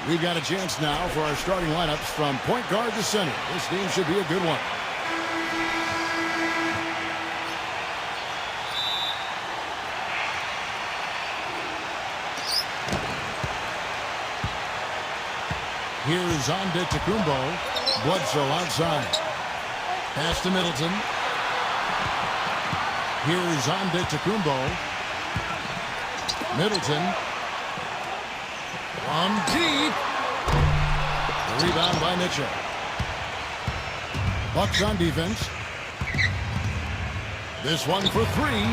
We've got a chance now for our starting lineups from point guard to center. This game should be a good one. Here's Nba2k20. Bledsoe outside. Pass to Middleton. Here's Nba2k20. Middleton. From deep. The rebound by Mitchell. Bucks on defense. This one for three.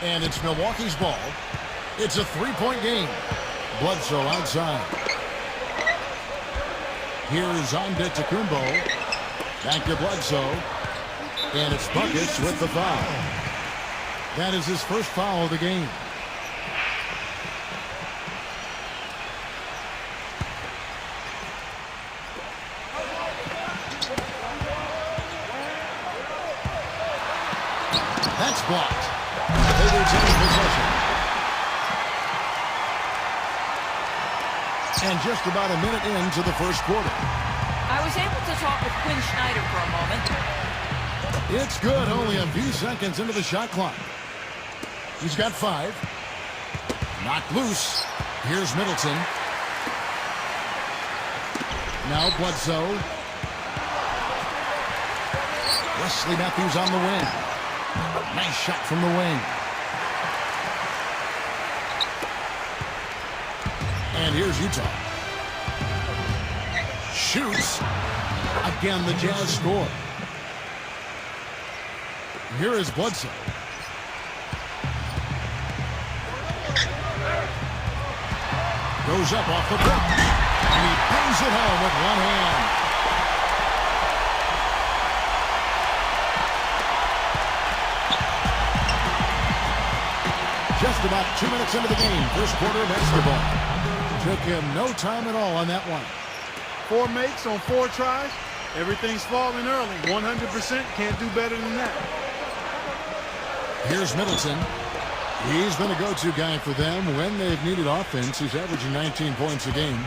And it's Milwaukee's ball. It's a three-point game. Bledsoe outside. Here's Nba2k20. Back to Bledsoe. And it's Buckets with the foul. That is his first foul of the game. That's blocked. They retain possession. And just about a minute into the first quarter. I was able to talk with Quinn Snyder for a moment. It's good. Only a few seconds into the shot clock. He's got 5. Knocked loose. Here's Middleton. Now Bledsoe. Wesley Matthews on the wing. Nice shot from the wing. And here's Utah. Shoots. Again, the Jazz score. Here is Bledsoe. Goes up off the block. And he brings it home with one hand. Just about 2 minutes into the game. First quarter of basketball. Took him no time at all on that one. 4 makes on 4 tries. Everything's falling early. 100%. Can't do better than that. Here's Middleton. He's been a go-to guy for them when they've needed offense. He's averaging 19 points a game.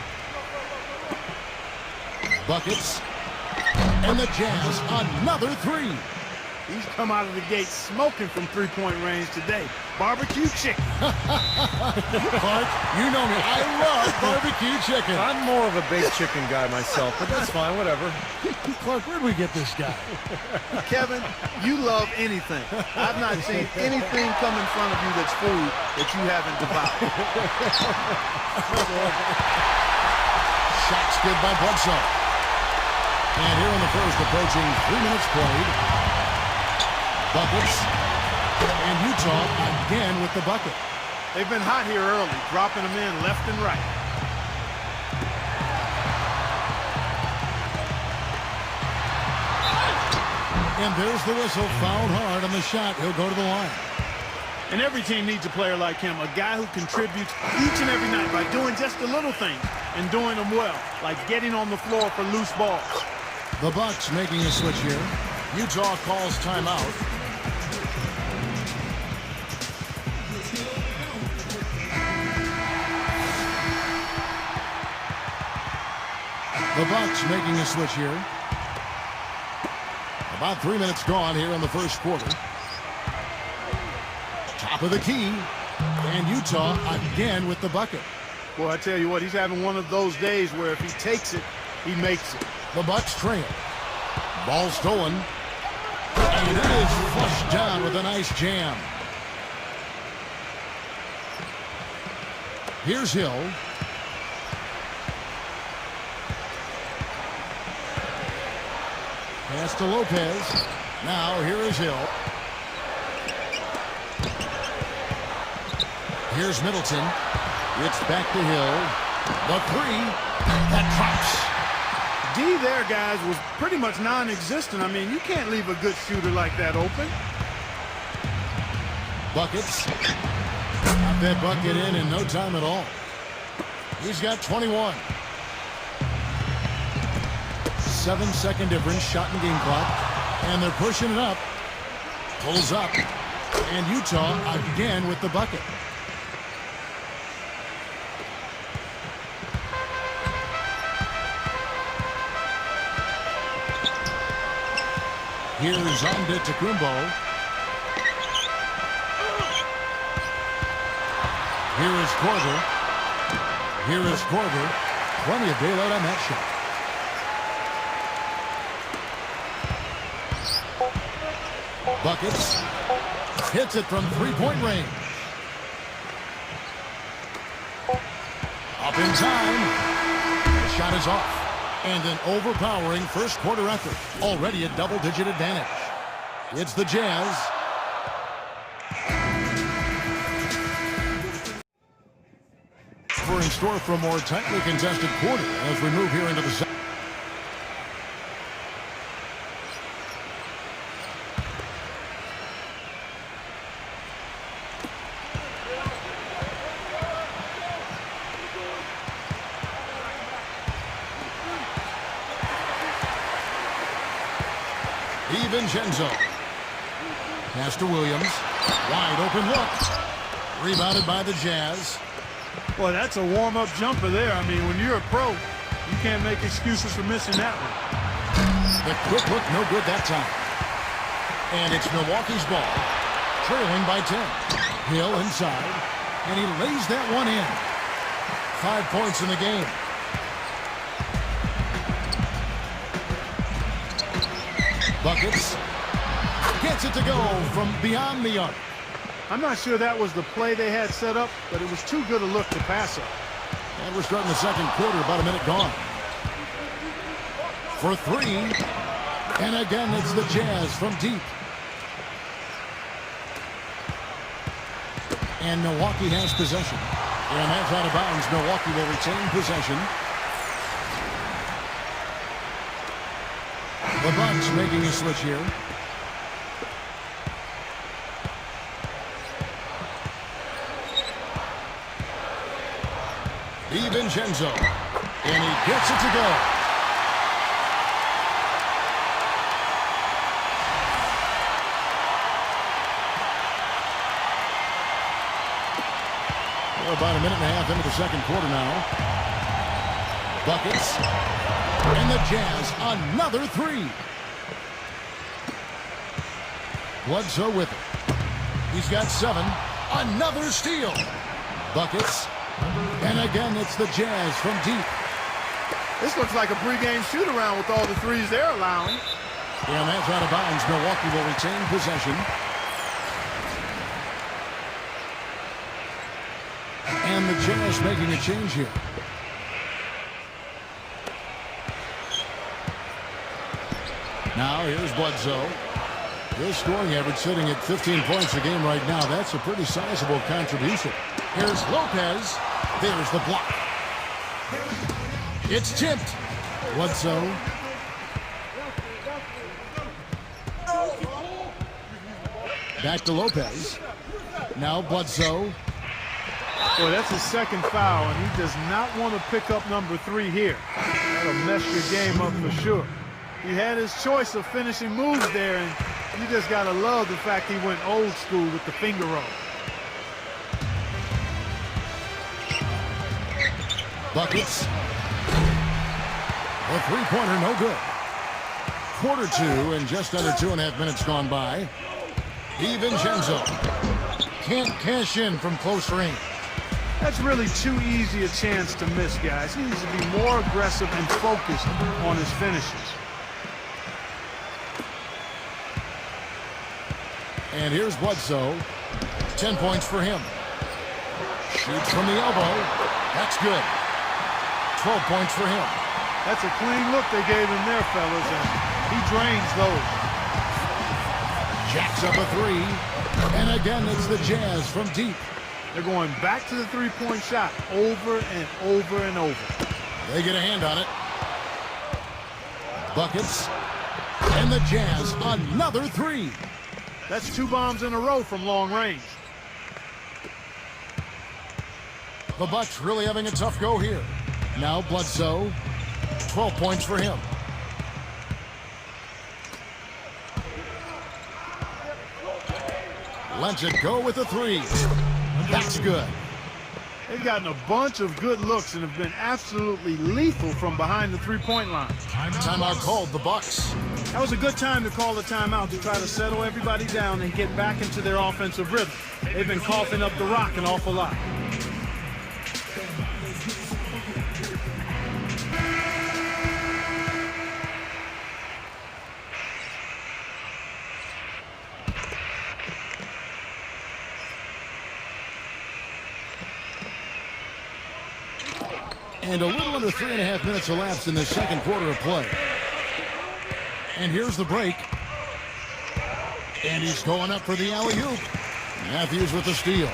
Buckets. And the Jazz, another 3. He's come out of the gate smoking from three-point range today. Barbecue chicken. Clark, you know me. I love barbecue chicken. I'm more of a baked chicken guy myself, but that's fine, whatever. Clark, where'd we get this guy? Kevin, you love anything. I've not seen anything come in front of you that's food that you haven't devoured. Shots good by Bledsoe. And here in the first, approaching 3 minutes played. Buckets. And Utah again with the bucket. They've been hot here early, dropping them in left and right. And there's the whistle. Fouled hard on the shot. He'll go to the line. And every team needs a player like him, a guy who contributes each and every night by doing just the little things and doing them well, like getting on the floor for loose balls. The Bucks making a switch here. Utah calls timeout. The Bucks making a switch here. About 3 minutes gone here in the first quarter. Top of the key. And Utah again with the bucket. Boy, I tell you what, he's having one of those days where if he takes it, he makes it. The Bucks trail. Ball stolen. And it is flushed down with a nice jam. Here's Hill. Pass to Lopez. Now here is Hill. Here's Middleton. It's back to Hill. The 3. That drops. D there, guys, was pretty much non-existent. I mean, you can't leave a good shooter like that open. Buckets. Got that bucket in no time at all. He's got 21. 7-second difference, shot in game clock. And they're pushing it up. Pulls up. And Utah again with the bucket. Here's Nba2k20. Here is Korver. Here is Korver. Plenty of daylight on that shot. Buckets. Hits it from three-point range. Up in time. The shot is off. And an overpowering first quarter effort. Already a double-digit advantage. It's the Jazz. We're in store for a more tightly contested quarter as we move here into the second. DiVincenzo. Pass to Williams. Wide open look. Rebounded by the Jazz. Boy, that's a warm-up jumper there. I mean, when you're a pro, you can't make excuses for missing that one. The quick look, no good that time. And it's Milwaukee's ball. Trailing by 10. Hill inside. And he lays that one in. 5 points in the game. Buckets. Gets it to go from beyond the arc. I'm not sure that was the play they had set up, but it was too good a look to pass up. And we're starting the second quarter, about a minute gone. For three. And again, it's the Jazz from deep. And Milwaukee has possession. And that's out of bounds. Milwaukee will retain possession. The Bucks making a switch here. DiVincenzo. And he gets it to go. We're about a minute and a half into the second quarter now. Buckets. And the Jazz, another three. Bledsoe with it. He's got 7. Another steal. Buckets. And again, it's the Jazz from deep. This looks like a pregame shoot-around with all the threes they're allowing. And that's out of bounds. Milwaukee will retain possession. And the Jazz making a change here. Now here's Bledsoe. His scoring average sitting at 15 points a game right now. That's a pretty sizable contribution. Here's Lopez. There's the block. It's tipped. Bledsoe. Back to Lopez. Now Bledsoe. Boy, that's his second foul, and he does not want to pick up number 3 here. That'll mess your game up for sure. He had his choice of finishing moves there, and you just got to love the fact he went old school with the finger roll. Buckets. A three-pointer, no good. Quarter 2 and just under 2.5 minutes gone by. DiVincenzo can't cash in from close range. That's really too easy a chance to miss, guys. He needs to be more aggressive and focused on his finishes. And here's Bledsoe. 10 points for him. Shoots from the elbow. That's good. 12 points for him. That's a clean look they gave him there, fellas, and he drains those. Jacks up a 3. And again, it's the Jazz from deep. They're going back to the three-point shot over and over and over. They get a hand on it. Buckets. And the Jazz, another 3. That's 2 bombs in a row from long range. The Bucks really having a tough go here. Now Bledsoe, 12 points for him. lets it go with a three. That's good. They've gotten a bunch of good looks and have been absolutely lethal from behind the three-point line. Timeout called, the Bucks. That was a good time to call the timeout to try to settle everybody down and get back into their offensive rhythm. They've been coughing up the rock an awful lot. And a little under 3.5 minutes elapsed in the second quarter of play. And here's the break. And he's going up for the alley-oop. Matthews with the steal.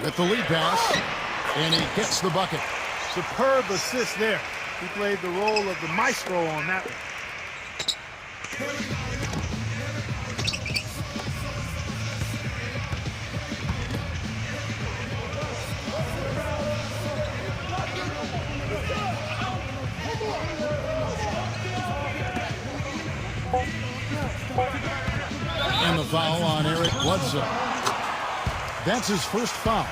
With the lead pass. And he gets the bucket. Superb assist there. He played the role of the maestro on that one. And the foul on Eric Bledsoe. That's his first foul.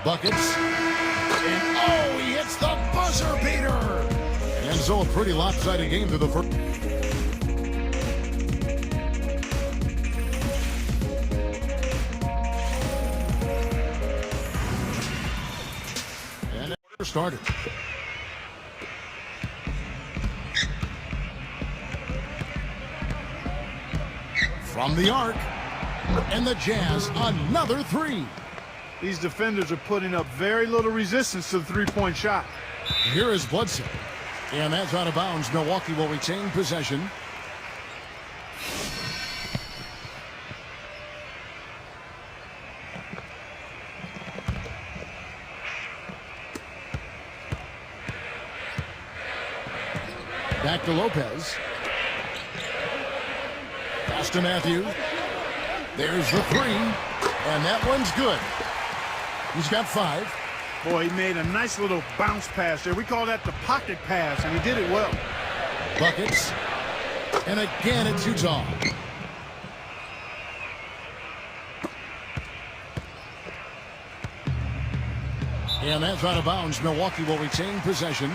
Buckets. And oh, he hits the buzzer beater. And so a pretty lopsided game through the first. Started. From the arc. And the Jazz, another three. These defenders are putting up very little resistance to the three-point shot. Here is Bledsoe. And that's out of bounds. Milwaukee will retain possession. Back to Lopez. Pass to Matthews. There's the three. And that one's good. He's got 5. Boy, he made a nice little bounce pass there. We call that the pocket pass, and he did it well. Buckets. And again, it's Utah. And that's out of bounds. Milwaukee will retain possession.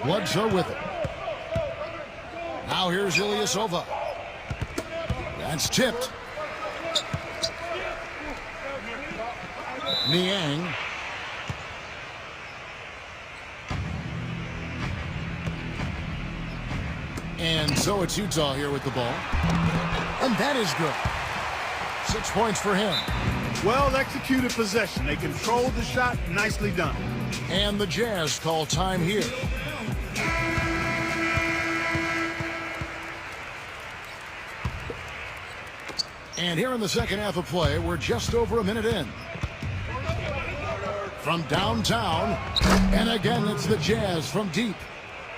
Bledsoe with it. Now here's Ilyasova. That's tipped. Niang. And so it's Utah here with the ball. And that is good. 6 points for him. Well executed possession. They controlled the shot. Nicely done. And the Jazz call time here. And here in the second half of play, we're just over a minute in. From downtown, and again, it's the Jazz from deep.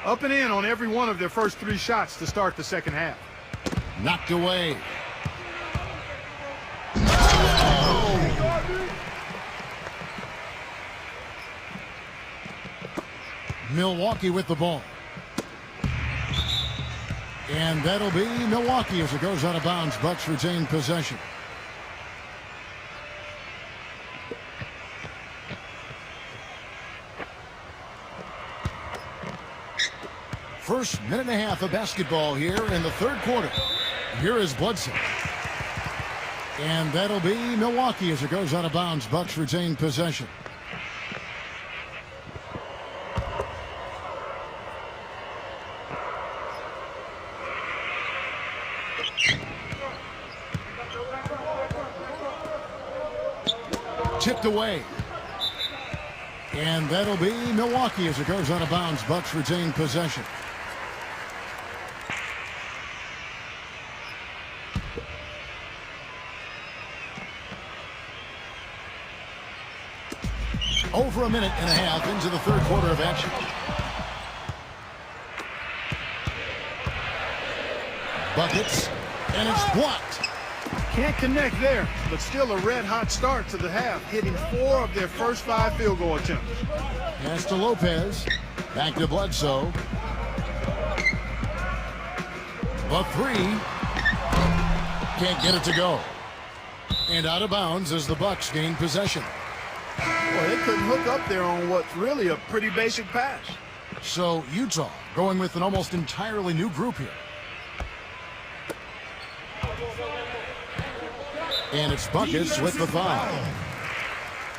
Up and in on every one of their first 3 shots to start the second half. Knocked away. Milwaukee with the ball. And that'll be Milwaukee as it goes out of bounds. Bucks retain possession. First minute and a half of basketball here in the third quarter. Here is Bledsoe. And that'll be Milwaukee as it goes out of bounds. Bucks retain possession. Tipped away. And that'll be Milwaukee as it goes out of bounds. Bucks retain possession. over a minute and a half into the third quarter of action. Buckets, and it's blocked. Can't connect there, but still a red-hot start to the half, hitting 4 of their first 5 field goal attempts. Pass to Lopez. Back to Bledsoe. A three. Can't get it to go. And out of bounds as the Bucks gain possession. Boy, they couldn't hook up there on what's really a pretty basic pass. So Utah going with an almost entirely new group here. And it's Buckets with the foul.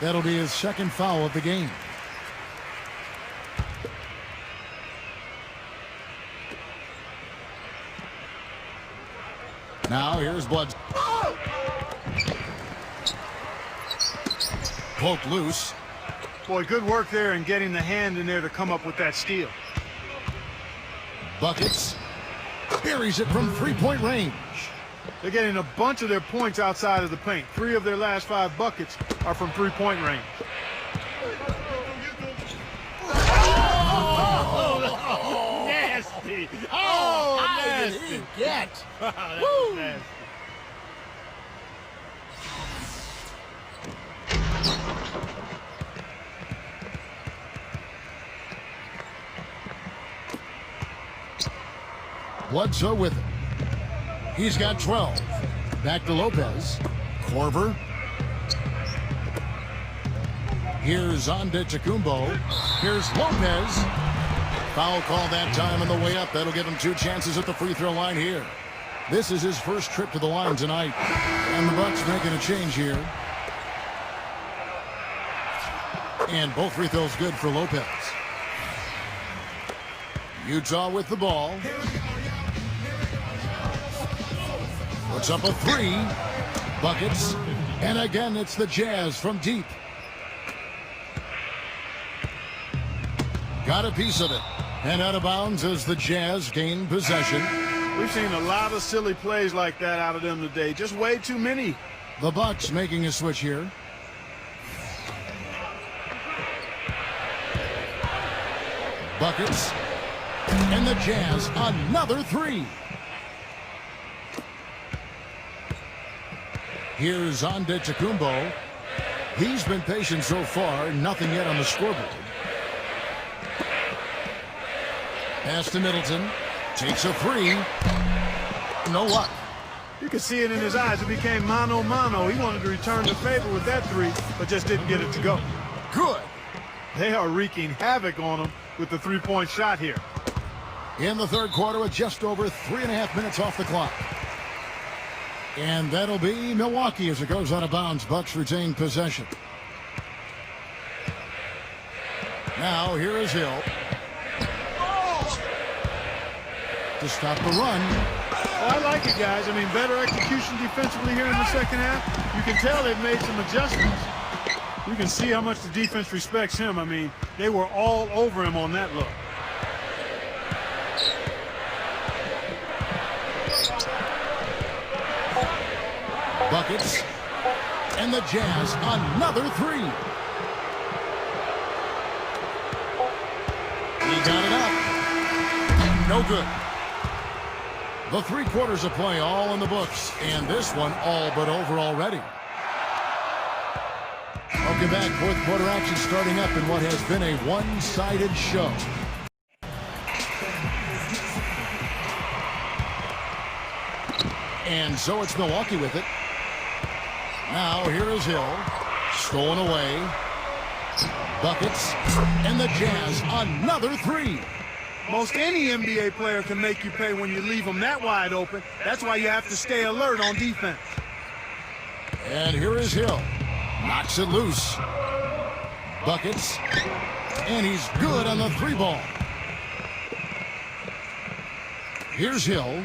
That'll be his second foul of the game. Now here's Blood. Poked loose. Boy, good work there in getting the hand in there to come up with that steal. Buckets buries it from three-point range. They're getting a bunch of their points outside of the paint. 3 of their last 5 buckets are from three-point range. Oh, Nasty. oh, nasty. how did he get? That was nasty. Bledsoe with it. He's got 12. Back to Lopez. Korver. Here's Nba2k20. Here's Lopez. Foul call that time on the way up. That'll give him 2 chances at the free throw line here. This is his first trip to the line tonight. And the Bucks making a change here. And both free throws good for Lopez. Utah with the ball. Puts up a 3. Buckets. And again, it's the Jazz from deep. Got a piece of it. And out of bounds as the Jazz gain possession. We've seen a lot of silly plays like that out of them today. Just way too many. The Bucks making a switch here. Buckets. And the Jazz, another 3. Here's Nba2k20. He's been patient so far. Nothing yet on the scoreboard. Pass to Middleton. Takes a 3. No luck. You could see it in his eyes. It became mano-mano. He wanted to return the favor with that 3, but just didn't get it to go. Good. They are wreaking havoc on him with the 3-point shot here. In the third quarter with just over 3.5 minutes off the clock. And that'll be Milwaukee as it goes out of bounds. Bucks retain possession. Now here is Hill. To stop the run. Oh, I like it, guys. I mean, better execution defensively here in the second half. You can tell they've made some adjustments. You can see how much the defense respects him. I mean, they were all over him on that look. Buckets. And the Jazz, another 3. He got it up. No good. The 3 quarters of play all in the books, and this one all but over already. Welcome back. Fourth quarter action starting up in what has been a one-sided show. And so it's Milwaukee with it. Now here is Hill. Stolen away. Buckets. And the Jazz, another 3. Most any NBA player can make you pay when you leave them that wide open. That's why you have to stay alert on defense. And here is Hill. Knocks it loose. Buckets. And he's good on the 3 ball. Here's Hill.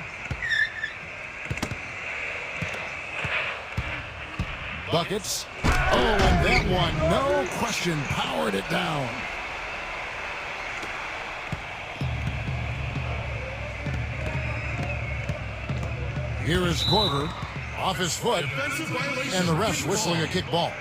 Buckets. Oh, and that one, no question, powered it down. Here is Korver, off his foot, and the ref's whistling a kick ball.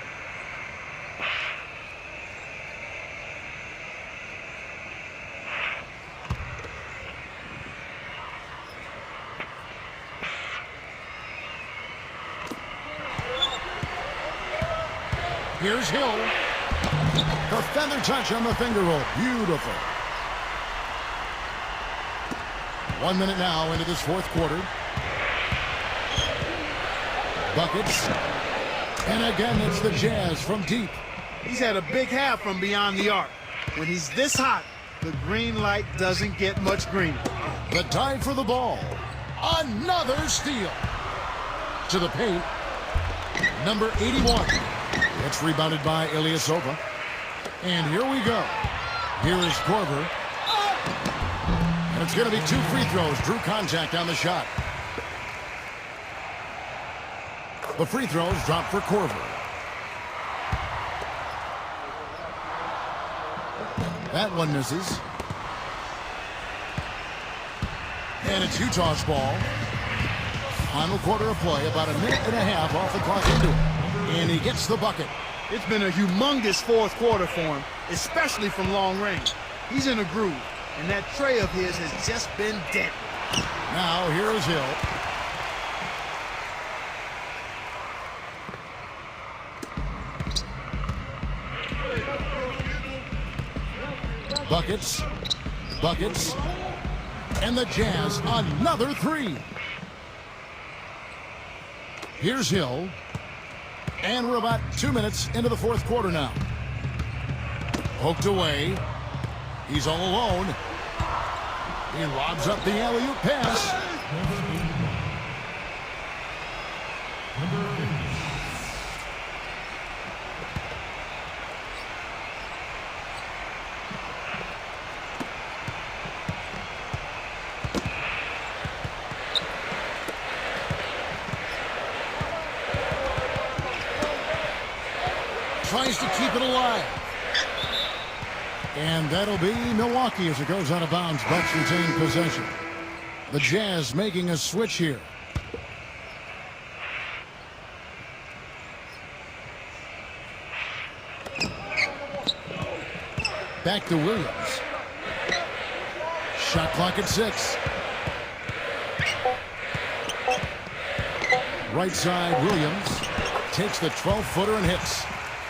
Here's Hill. The feather touch on the finger roll. Beautiful. 1 minute now into this fourth quarter. Buckets. And again, it's the Jazz from deep. He's had a big half from beyond the arc. When he's this hot, the green light doesn't get much greener. The dive for the ball. Another steal. To the paint. Number 81. It's rebounded by Ilyasova. And here we go. Here is Korver. And it's going to be 2 free throws. Drew contact on the shot. The free throws drop for Korver. That one misses. And it's Utah's ball. Final quarter of play, about a minute and a half off the clock into it. And he gets the bucket. It's been a humongous fourth quarter for him, especially from long range. He's in a groove, and that tray of his has just been deadly. Now here is Hill. Buckets. Buckets. And the Jazz, another 3. Here's Hill. And we're about 2 minutes into the fourth quarter now. Poked away. He's all alone. He lobs up the alley-oop pass. Tries to keep it alive. And that'll be Milwaukee as it goes out of bounds. Bucks retain possession. The Jazz making a switch here. Back to Williams. Shot clock at 6. Right side, Williams takes the 12-footer and hits.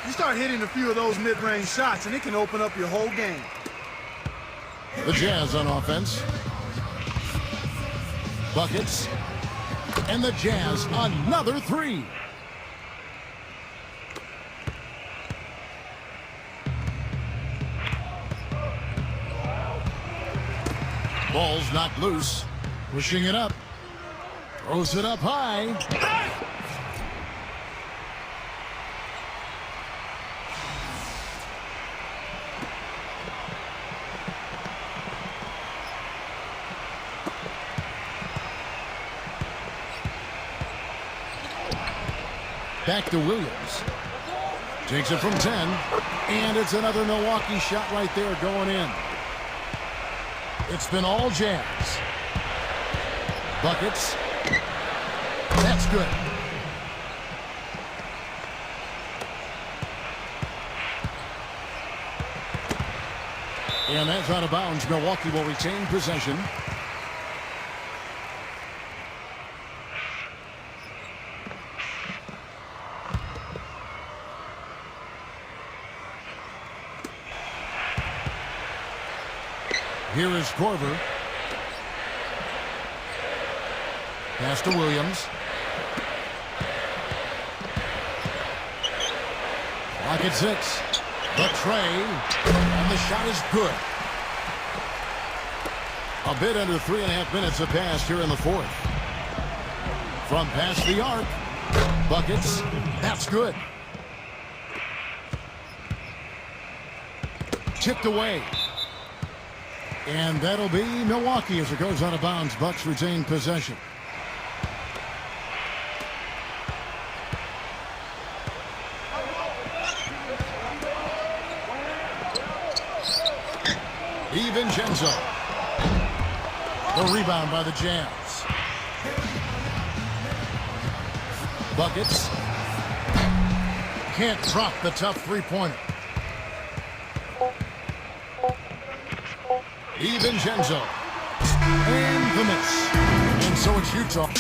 You start hitting a few of those mid-range shots, and it can open up your whole game. The Jazz on offense. Buckets. And the Jazz, another 3. Ball's knocked loose. Pushing it up. Throws it up high. Back to Williams. Takes it from 10. And it's another Milwaukee shot right there going in. It's been all Jazz. Buckets. That's good. And that's out of bounds. Milwaukee will retain possession. Here is Korver. Pass to Williams. Clock at 6. The tray. And the shot is good. A bit under 3.5 minutes have passed here in the fourth. From past the arc. Buckets. That's good. Tipped away. And that'll be Milwaukee as it goes out of bounds. Bucks retain possession. DiVincenzo. The rebound by the Jazz. Buckets. Can't drop the tough three-pointer. DiVincenzo. And the miss. And so it's Utah.